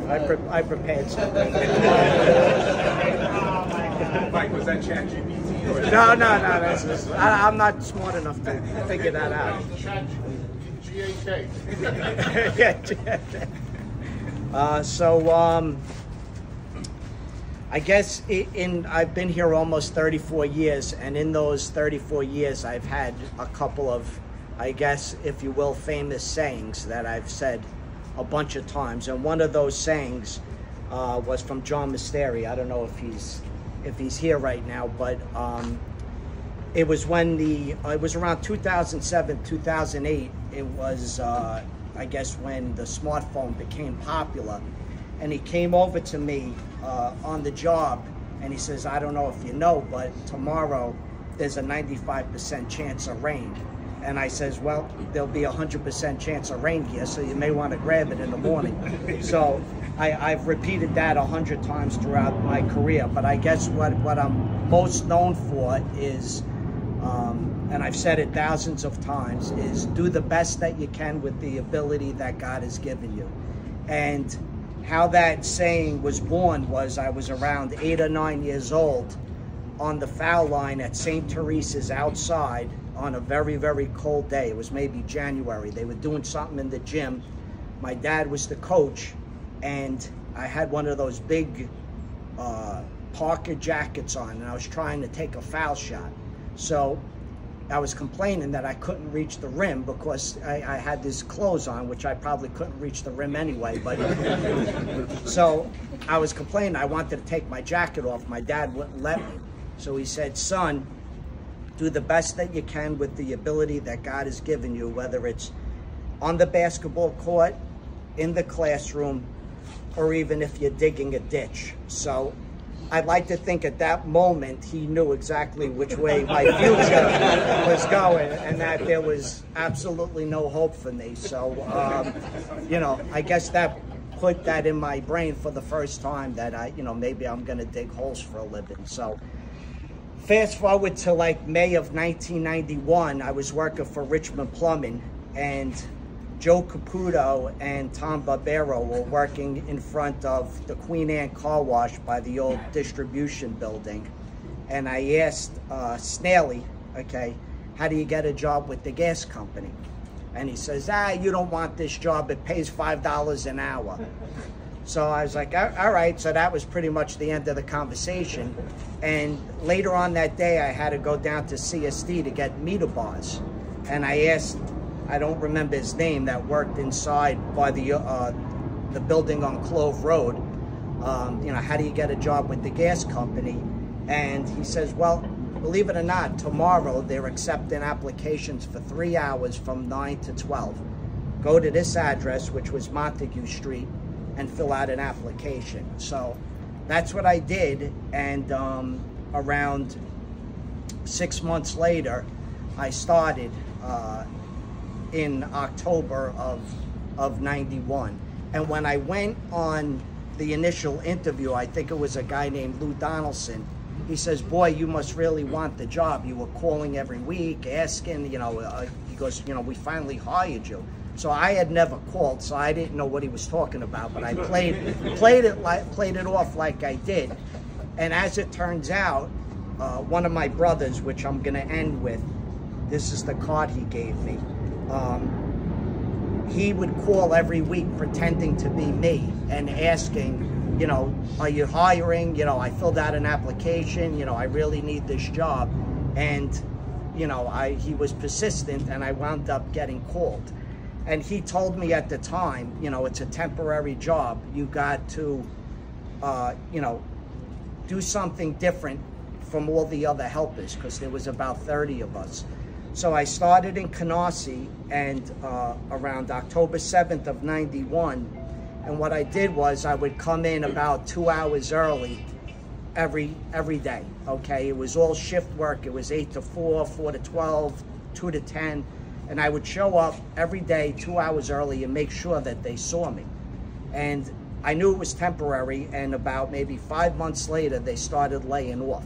I prepared something. Mike, was that ChatGPT? No. I'm not smart enough to figure that out. GAK. So I guess I've been here almost 34 years, and in those 34 years, I've had a couple of, I guess, if you will, famous sayings that I've said a bunch of times. And one of those sayings was from John Masteri. I don't know if he's here right now, but it was when it was around 2007, 2008. It was, I guess, when the smartphone became popular. And he came over to me on the job, and he says, I don't know if you know, but tomorrow there's a 95% chance of rain. And I says, well, there'll be 100% chance of rain here, so you may want to grab it in the morning. So I've repeated that 100 times throughout my career, but I guess what I'm most known for is, and I've said it thousands of times, is do the best that you can with the ability that God has given you. And how that saying was born was I was around 8 or 9 years old on the foul line at St. Teresa's outside on a very, very cold day. It was maybe January. They were doing something in the gym. My dad was the coach, and I had one of those big Parker jackets on, and I was trying to take a foul shot. So I was complaining that I couldn't reach the rim because I had these clothes on, which I probably couldn't reach the rim anyway. But so I was complaining. I wanted to take my jacket off. My dad wouldn't let me. So he said, son, do the best that you can with the ability that God has given you, whether it's on the basketball court, in the classroom, or even if you're digging a ditch. So I'd like to think at that moment he knew exactly which way my future was going, and that there was absolutely no hope for me. So, you know, I guess that put that in my brain for the first time that maybe I'm going to dig holes for a living. So fast forward to like May of 1991, I was working for Richmond Plumbing, and Joe Caputo and Tom Barbero were working in front of the Queen Anne Car Wash by the old distribution building. And I asked Snaley, okay, how do you get a job with the gas company? And he says, you don't want this job, it pays $5 an hour. So I was like, all right. So that was pretty much the end of the conversation. And later on that day, I had to go down to CSD to get meter bars. And I asked, I don't remember his name, that worked inside by the building on Clove Road, how do you get a job with the gas company? And he says, well, believe it or not, tomorrow they're accepting applications for 3 hours from 9 to 12. Go to this address, which was Montague Street, and fill out an application. So that's what I did, and around 6 months later, I started in October of 91. And when I went on the initial interview, I think it was a guy named Lou Donaldson, he says, boy, you must really want the job. You were calling every week, asking, he goes, we finally hired you. So I had never called, so I didn't know what he was talking about, but I played it off like I did. And as it turns out, one of my brothers, which I'm gonna end with, this is the card he gave me. He would call every week pretending to be me and asking, are you hiring? I filled out an application, I really need this job. And, he was persistent, and I wound up getting called. And he told me at the time, it's a temporary job. You got to, do something different from all the other helpers, because there was about 30 of us. So I started in Canarsie, and around October 7th of 91, and what I did was I would come in about 2 hours early every day, okay? It was all shift work. It was 8 to 4, 4 to 12, 2 to 10, and I would show up every day 2 hours early and make sure that they saw me. And I knew it was temporary, and about maybe 5 months later, they started laying off.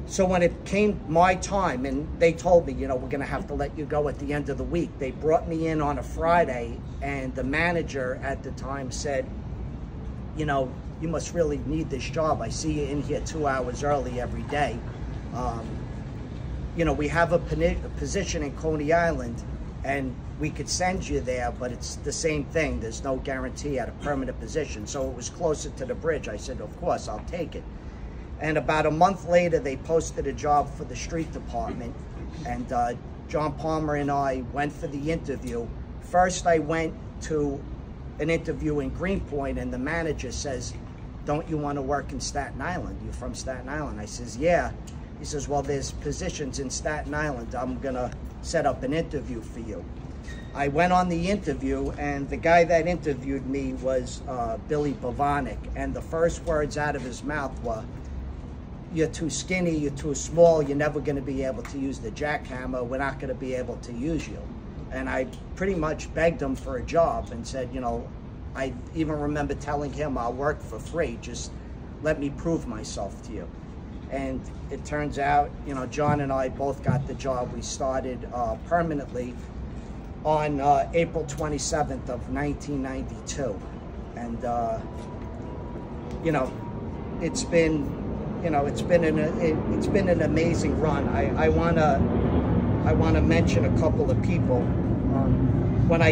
So when it came my time, and they told me, we're going to have to let you go at the end of the week, they brought me in on a Friday, and the manager at the time said, you know, you must really need this job. I see you in here 2 hours early every day. You know, we have a position in Coney Island, and we could send you there, but it's the same thing. There's no guarantee at a permanent position. So it was closer to the bridge. I said, of course, I'll take it. And about a month later, they posted a job for the street department, and John Palmer and I went for the interview. First, I went to an interview in Greenpoint, and the manager says, don't you want to work in Staten Island? You're from Staten Island? I says, yeah. He says, well, there's positions in Staten Island. I'm going to set up an interview for you. I went on the interview, and the guy that interviewed me was Billy Bavanik, and the first words out of his mouth were, you're too skinny, you're too small, you're never going to be able to use the jackhammer, we're not going to be able to use you. And I pretty much begged him for a job and said, you know, I even remember telling him I'll work for free, just let me prove myself to you. And it turns out, you know, John and I both got the job. We started permanently on April 27th of 1992. And, you know, it's been an amazing run. I wanna mention a couple of people. When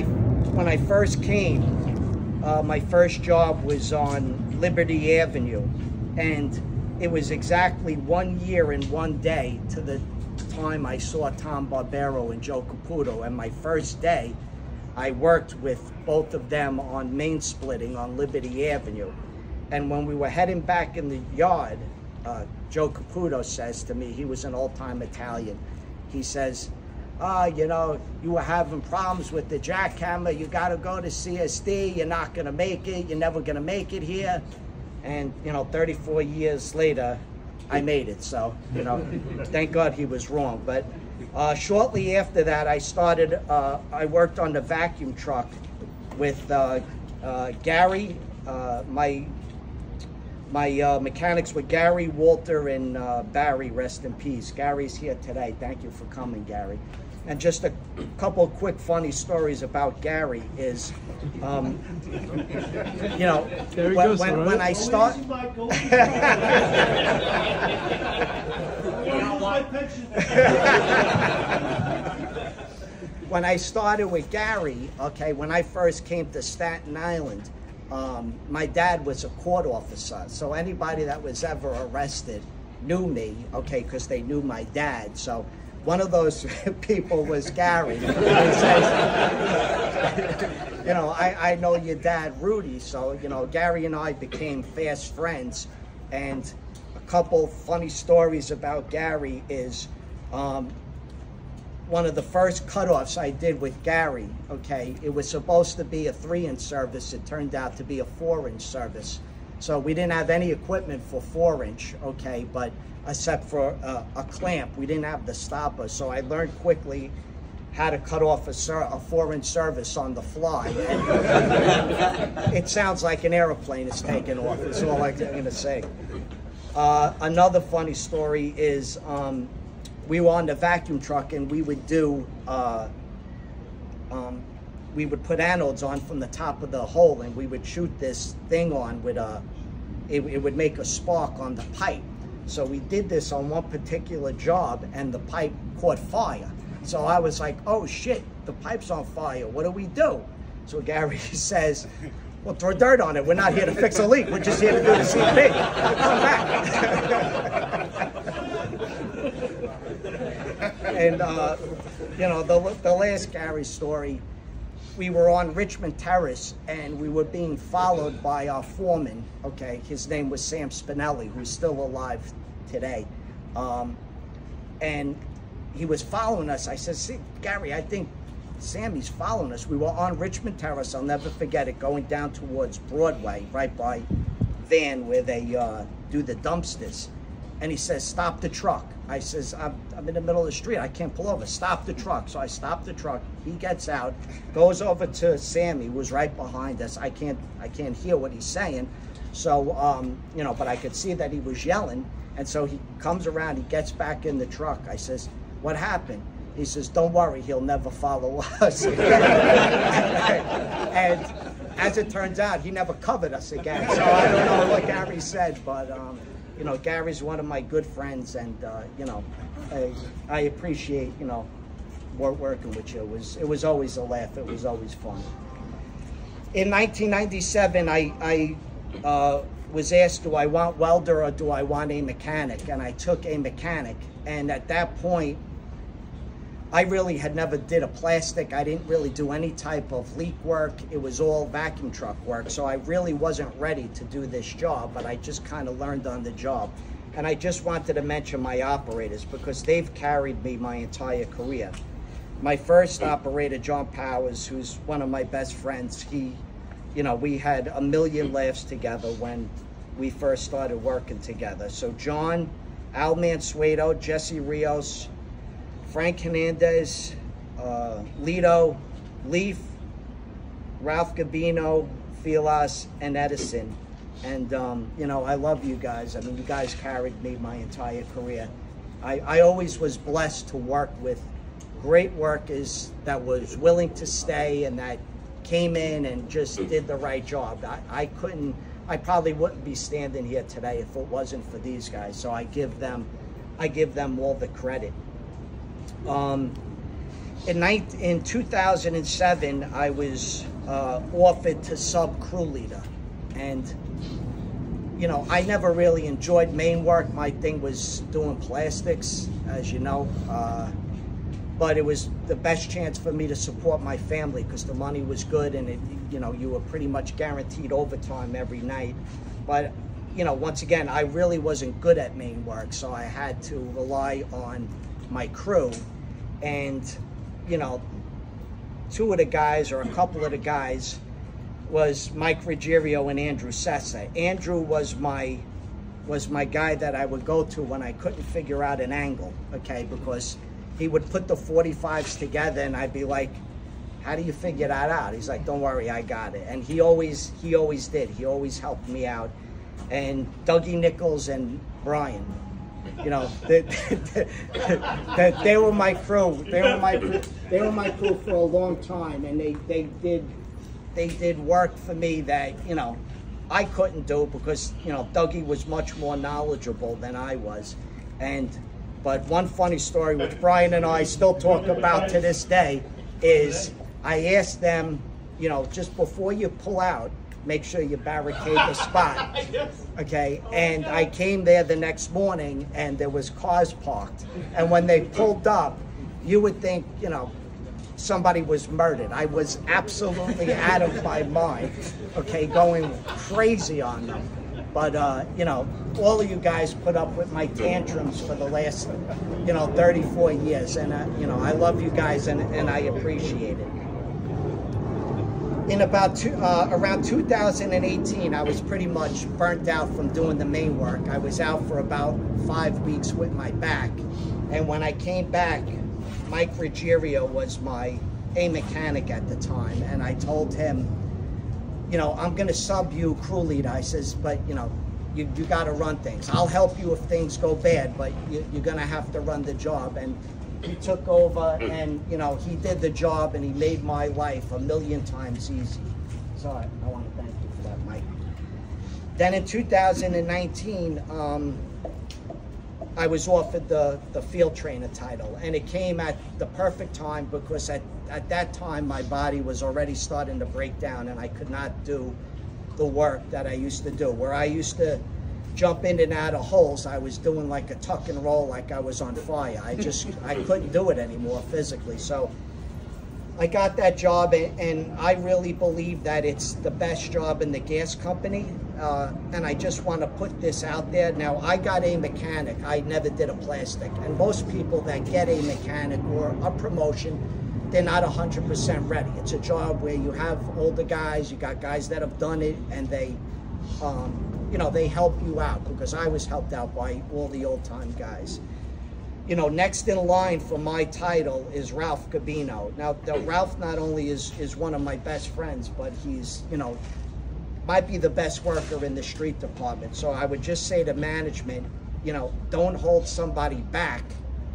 I first came, my first job was on Liberty Avenue, and it was exactly 1 year and 1 day to the time I saw Tom Barbero and Joe Caputo. And my first day, I worked with both of them on main splitting on Liberty Avenue. And when we were heading back in the yard, Joe Caputo says to me, he was an old-time Italian, he says, you know, you were having problems with the jackhammer, you gotta go to CSD, you're not gonna make it, you're never gonna make it here. And, you know, 34 years later, I made it. So, you know, thank God he was wrong. But shortly after that, I started, I worked on the vacuum truck with Gary. My mechanics were Gary, Walter, and Barry, rest in peace. Gary's here today. Thank you for coming, Gary. And just a couple of quick funny stories about Gary is, you know, when I start... When I started with Gary, okay, when I first came to Staten Island, my dad was a court officer, so anybody that was ever arrested knew me, okay, because they knew my dad. So one of those people was Gary. He says, you know, I know your dad, Rudy. So, you know, Gary and I became fast friends. And a couple funny stories about Gary is one of the first cutoffs I did with Gary, okay, it was supposed to be a 3-inch service. It turned out to be a 4-inch service. So we didn't have any equipment for 4-inch, okay, but except for a clamp, we didn't have the stopper. So I learned quickly how to cut off a 4-inch service on the fly. And it sounds like an airplane is taking off, is all I'm gonna say. Another funny story is, we were on the vacuum truck, and we would do, we would put anodes on from the top of the hole, and we would shoot this thing on with it would make a spark on the pipe. So we did this on one particular job, and the pipe caught fire. So I was like, oh shit, the pipe's on fire, what do we do? So Gary says, well, throw dirt on it. We're not here to fix a leak, we're just here to do the CP. Come back. And, you know, the last Gary story, we were on Richmond Terrace, and we were being followed by our foreman, okay? His name was Sam Spinelli, who's still alive today. And he was following us. I said, see, Gary, I think Sammy's following us. We were on Richmond Terrace, I'll never forget it, going down towards Broadway, right by Van where they do the dumpsters. And he says, stop the truck. I says, I'm in the middle of the street, I can't pull over, stop the truck. So I stopped the truck, he gets out, goes over to Sammy, who was right behind us. I can't hear what he's saying. So, you know, but I could see that he was yelling. And so he comes around, he gets back in the truck. I says, what happened? He says, don't worry, he'll never follow us. And as it turns out, he never covered us again. So I don't know what Gary said, but you know, Gary's one of my good friends, and you know, I appreciate, you know, working with you. It was always a laugh. It was always fun. In 1997, I was asked, do I want welder or do I want a mechanic? And I took a mechanic. And at that point, I really had never did a plastic. I didn't really do any type of leak work. It was all vacuum truck work. So I really wasn't ready to do this job, but I just kind of learned on the job. And I just wanted to mention my operators because they've carried me my entire career. My first operator, John Powers, who's one of my best friends, he, you know, we had a million laughs together when we first started working together. So John, Al Mansueto, Jesse Rios, Frank Hernandez, Lito, Leaf, Ralph Gabino, Filas, and Edison. And, you know, I love you guys. I mean, you guys carried me my entire career. I always was blessed to work with great workers that was willing to stay and that came in and just did the right job. I probably wouldn't be standing here today if it wasn't for these guys. So I give them all the credit. In 2007, I was offered to sub crew leader, and you know, I never really enjoyed main work. My thing was doing plastics, as you know. But it was the best chance for me to support my family because the money was good, and you know, you were pretty much guaranteed overtime every night. But you know, once again, I really wasn't good at main work, so I had to rely on my crew. And you know, two of the guys, or a couple of the guys, was Mike Ruggiero and Andrew Sessa. Andrew was my guy that I would go to when I couldn't figure out an angle, okay, because he would put the 45s together and I'd be like, how do you figure that out? He's like, don't worry, I got it. And he always did. He always helped me out. And Dougie Nichols and Brian, you know, they were my crew. They were my crew for a long time, and they did work for me that, you know, I couldn't do because, you know, Dougie was much more knowledgeable than I was. But one funny story which Brian and I still talk about to this day is I asked them, you know, just before you pull out, make sure you barricade the spot, okay? And I came there the next morning and there was cars parked. And when they pulled up, you would think, you know, somebody was murdered. I was absolutely out of my mind, okay, going crazy on them. But, you know, all of you guys put up with my tantrums for the last, you know, 34 years. And, you know, I love you guys and I appreciate it. In about around 2018, I was pretty much burnt out from doing the main work. I was out for about 5 weeks with my back. And when I came back, Mike Ruggiero was a mechanic at the time. And I told him, you know, I'm going to sub you crew leader. I says, but, you know, you got to run things. I'll help you if things go bad, but you're going to have to run the job. And he took over and, you know, he did the job and he made my life a million times easy. So I want to thank you for that, Mike. Then in 2019, I was offered the field trainer title, and it came at the perfect time because at that time my body was already starting to break down and I could not do the work that I used to do. Where I used to jump in and out of holes, I was doing like a tuck and roll like I was on fire. I couldn't do it anymore physically. So I got that job, and I really believe that it's the best job in the gas company. And I just want to put this out there. Now, I got a mechanic. I never did a plastic. And most people that get a mechanic or a promotion, they're not 100% ready. It's a job where you have older guys, you got guys that have done it, and they, you know, they help you out, because I was helped out by all the old-time guys. You know, next in line for my title is Ralph Gabino. Now, Ralph not only is one of my best friends, but he's, you know, might be the best worker in the street department. So I would just say to management, you know, don't hold somebody back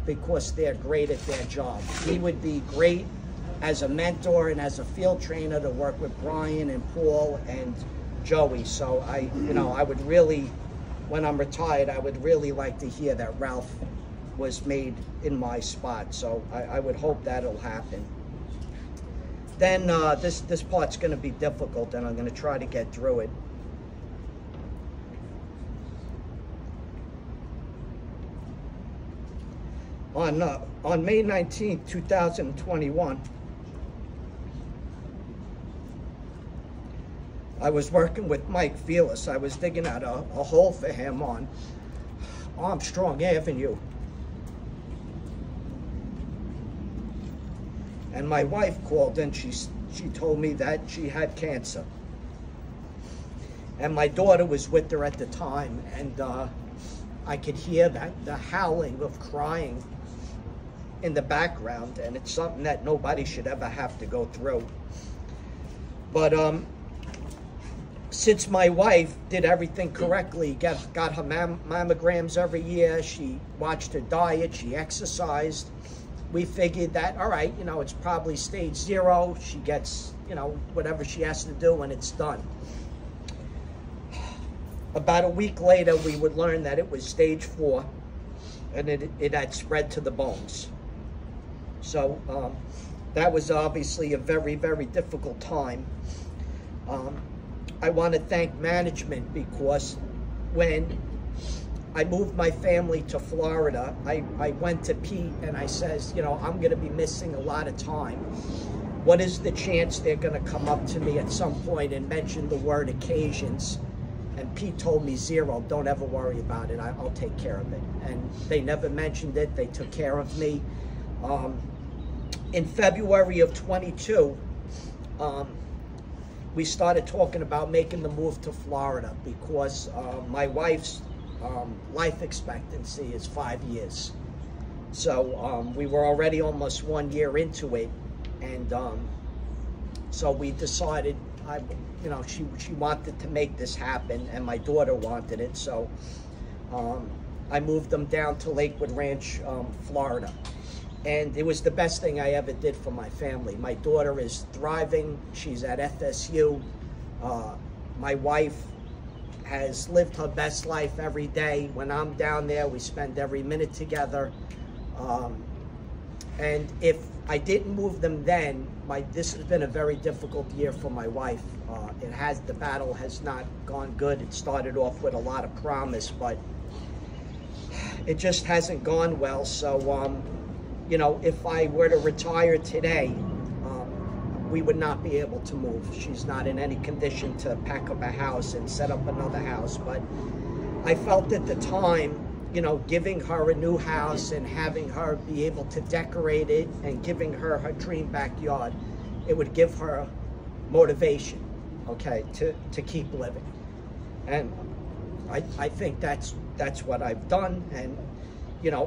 because they're great at their job. He would be great as a mentor and as a field trainer to work with Brian and Paul and Joey. So I would really, when I'm retired, I would really like to hear that Ralph was made in my spot. So I would hope that'll happen. Then this part's going to be difficult, and I'm going to try to get through it. On May 19, 2021, I was working with Mike Fearless. I was digging out a hole for him on Armstrong Avenue. And my wife called and she told me that she had cancer. And my daughter was with her at the time, and I could hear the howling of crying in the background, and it's something that nobody should ever have to go through. But since my wife did everything correctly, got her mammograms every year, she watched her diet, she exercised, we figured that, all right, it's probably stage 0. She gets, whatever she has to do and it's done. About a week later, we would learn that it was stage 4, and it had spread to the bones. So that was obviously a very, very difficult time. I want to thank management, because when I moved my family to Florida, I went to Pete and I says, I'm going to be missing a lot of time. What is the chance they're going to come up to me at some point and mention the word occasions? And Pete told me 0, don't ever worry about it, I'll take care of it. And they never mentioned it, they took care of me. In February of 22, we started talking about making the move to Florida, because my wife's life expectancy is 5 years. So we were already almost 1 year into it, and so we decided, she wanted to make this happen, and my daughter wanted it. So I moved them down to Lakewood Ranch, Florida. And it was the best thing I ever did for my family. My daughter is thriving. She's at FSU. My wife has lived her best life every day. When I'm down there, we spend every minute together. And if I didn't move them then, this has been a very difficult year for my wife. The battle has not gone good. It started off with a lot of promise, but it just hasn't gone well. So, if I were to retire today, we would not be able to move. She's not in any condition to pack up a house and set up another house. But I felt at the time, giving her a new house and having her be able to decorate it and giving her her dream backyard, it would give her motivation, okay, to keep living. And I think that's what I've done. And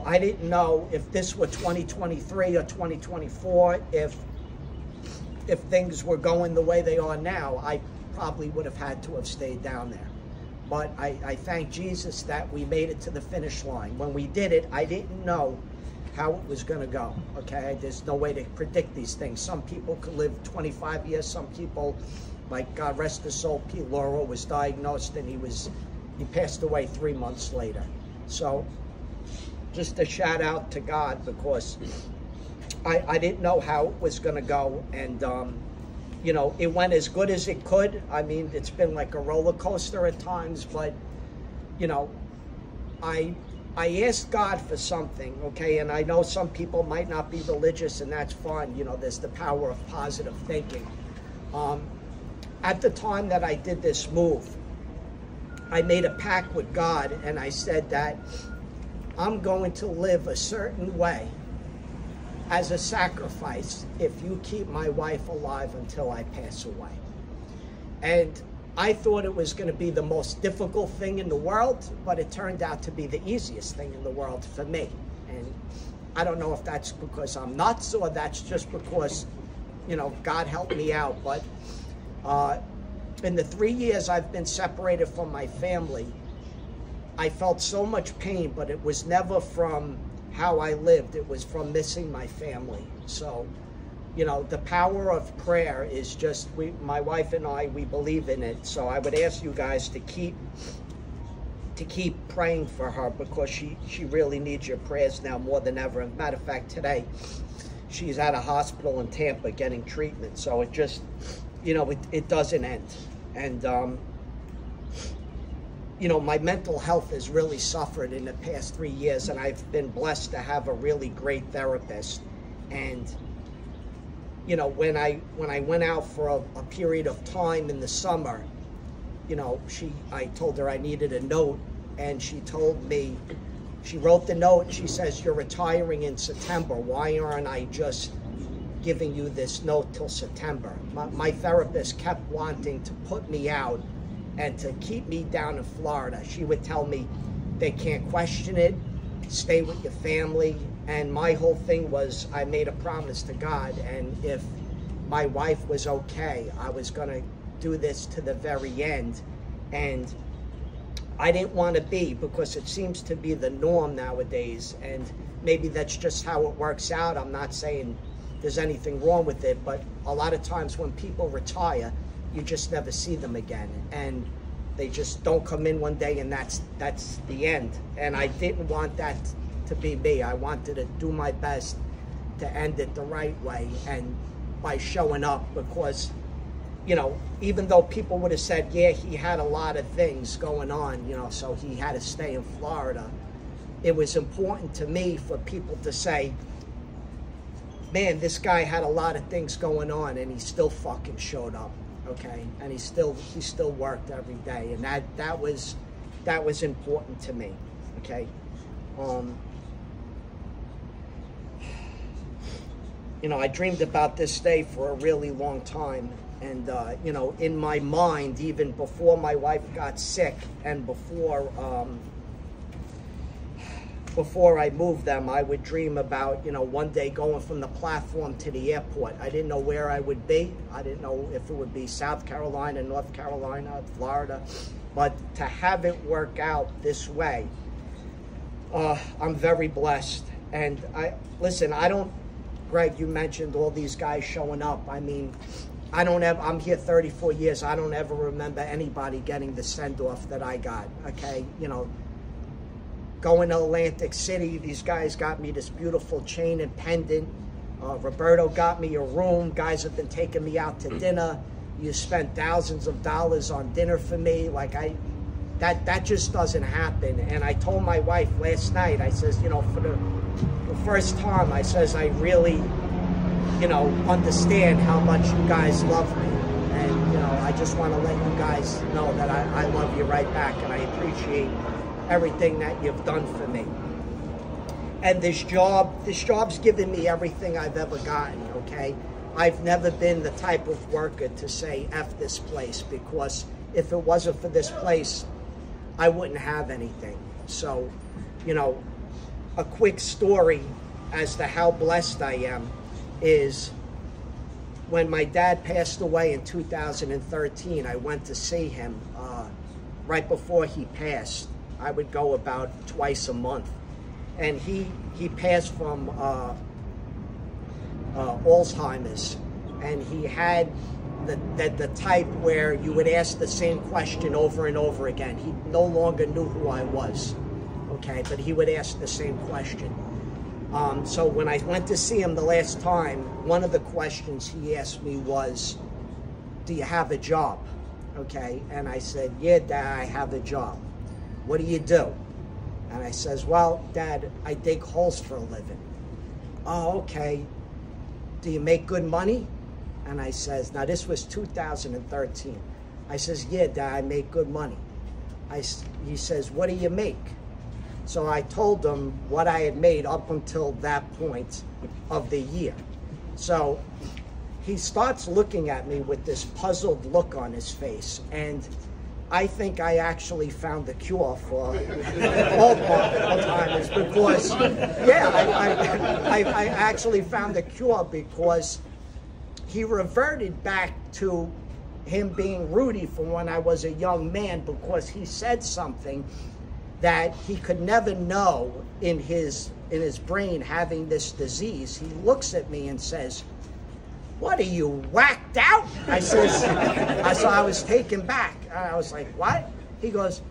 I didn't know if this were 2023 or 2024, if things were going the way they are now, I probably would have had to have stayed down there. But I thank Jesus that we made it to the finish line. When we did it, I didn't know how it was going to go, okay? There's no way to predict these things. Some people could live 25 years. Some people, like God rest his soul, Pete Laurel was diagnosed and he passed away 3 months later. So just a shout out to God, because I didn't know how it was going to go. And, it went as good as it could. I mean, it's been like a roller coaster at times, but, I asked God for something, okay? And I know some people might not be religious, and that's fine. There's the power of positive thinking. At the time that I did this move, I made a pact with God, and I said that I'm going to live a certain way as a sacrifice if you keep my wife alive until I pass away. And I thought it was going to be the most difficult thing in the world, but it turned out to be the easiest thing in the world for me. And I don't know if that's because I'm nuts or that's just because, God helped me out. But in the 3 years I've been separated from my family, I felt so much pain, but it was never from how I lived. It was from missing my family. So you know, the power of prayer is just, my wife and I, we believe in it. So I would ask you guys to keep praying for her, because she really needs your prayers now more than ever. As a matter of fact, today she's at a hospital in Tampa getting treatment. So it just, you know, it doesn't end. And you know, my mental health has really suffered in the past 3 years, and I've been blessed to have a really great therapist. And you know, when I went out for a period of time in the summer, you know, I told her I needed a note, and she told me, she wrote the note and she says, "You're retiring in September. Why aren't I just giving you this note till September?" My therapist kept wanting to put me out and to keep me down in Florida. She would tell me, they can't question it, stay with your family. And my whole thing was, I made a promise to God, and if my wife was okay, I was gonna do this to the very end. And I didn't want to be, because it seems to be the norm nowadays, and maybe that's just how it works out. I'm not saying there's anything wrong with it, but a lot of times when people retire, you just never see them again, and they just don't come in one day, and that's the end. And I didn't want that to be me. I wanted to do my best to end it the right way, and by showing up, because, you know, even though people would have said, yeah, he had a lot of things going on, you know, so he had to stay in Florida, it was important to me for people to say, man, this guy had a lot of things going on, and he still fucking showed up. Okay, and he still worked every day, and that was important to me. Okay, you know, I dreamed about this day for a really long time, and you know, in my mind, even before my wife got sick, and before I moved them, I would dream about, you know, one day going from the platform to the airport. I didn't know where I would be. I didn't know if it would be South Carolina, North Carolina, Florida. But to have it work out this way, I'm very blessed. And listen, Greg, you mentioned all these guys showing up. I mean, I'm here 34 years. I don't ever remember anybody getting the send-off that I got, okay? You know, going to Atlantic City, these guys got me this beautiful chain and pendant. Roberto got me a room. Guys have been taking me out to dinner. You spent thousands of dollars on dinner for me. Like, that just doesn't happen. And I told my wife last night, I says, you know, for the first time, I says, I really, you know, understand how much you guys love me. And, you know, I just want to let you guys know that I love you right back, and I appreciate everything that you've done for me. And this job's given me everything I've ever gotten, okay? I've never been the type of worker to say, F this place, because if it wasn't for this place, I wouldn't have anything. So, you know, a quick story as to how blessed I am is when my dad passed away in 2013, I went to see him. Right before he passed, I would go about twice a month, and he passed from Alzheimer's, and he had the type where you would ask the same question over and over again. He no longer knew who I was, okay, but he would ask the same question. So when I went to see him the last time, one of the questions he asked me was, do you have a job? Okay, and I said, yeah, Dad, I have a job. What do you do? And I says, well, Dad, I dig holes for a living. Oh, okay. Do you make good money? And I says, now this was 2013. I says, yeah, Dad, I make good money. He says, what do you make? So I told him what I had made up until that point of the year. So he starts looking at me with this puzzled look on his face, and I think I actually found the cure for Alzheimer's, because, yeah, I actually found the cure, because he reverted back to him being Rudy from when I was a young man, because he said something that he could never know in his brain, having this disease. He looks at me and says, what are you, whacked out? I says, so I was taken back. I was like, what? He goes,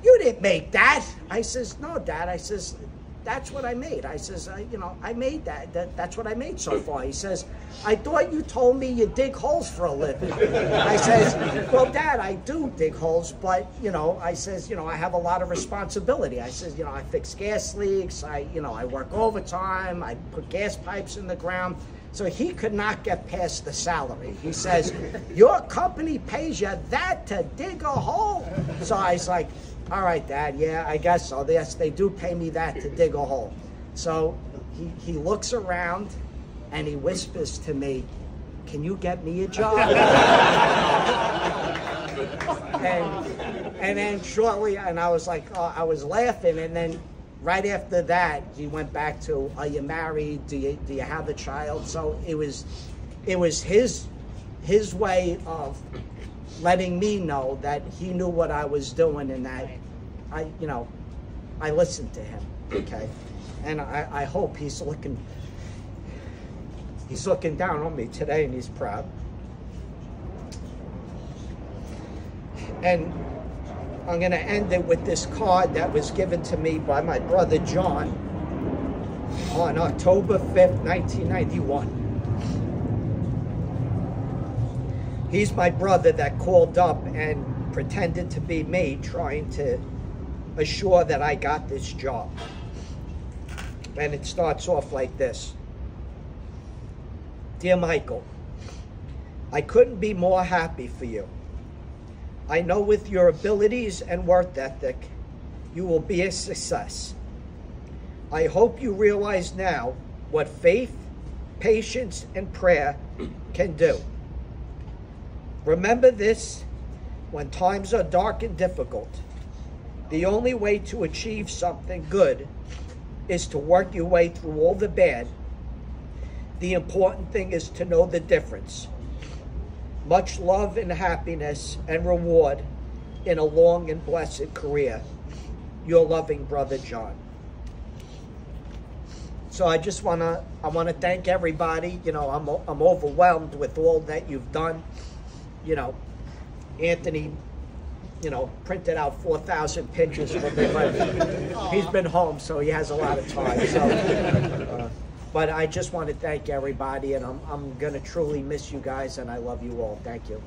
you didn't make that. I says, no, Dad. I says, that's what I made. I says, you know, I made that. That's what I made so far. He says, I thought you told me you dig holes for a living. I says, well, Dad, I do dig holes, but, you know, I says, you know, I have a lot of responsibility. I says, you know, I fix gas leaks. I work overtime. I put gas pipes in the ground. So he could not get past the salary. He says, your company pays you that to dig a hole? So I was like, all right, Dad, yeah, I guess so. Yes, they do pay me that to dig a hole. So he looks around and he whispers to me, can you get me a job? and then shortly, and I was like, oh, I was laughing, and then right after that, he went back to, are you married? Do you have a child? So it was his way of letting me know that he knew what I was doing and that I listened to him, okay? And I hope he's looking down on me today and he's proud. And I'm gonna end it with this card that was given to me by my brother John on October 5th, 1991. He's my brother that called up and pretended to be me, trying to assure that I got this job. And it starts off like this. Dear Michael, I couldn't be more happy for you. I know with your abilities and work ethic, you will be a success. I hope you realize now what faith, patience, and prayer can do. Remember this, when times are dark and difficult, the only way to achieve something good is to work your way through all the bad. The important thing is to know the difference. Much love and happiness and reward in a long and blessed career. Your loving brother, John. So I want to thank everybody. You know, I'm overwhelmed with all that you've done. You know, Anthony, you know, printed out 4,000 pictures for me, but he's been home, so he has a lot of time. So, but I just want to thank everybody, and I'm going to truly miss you guys, and I love you all. Thank you.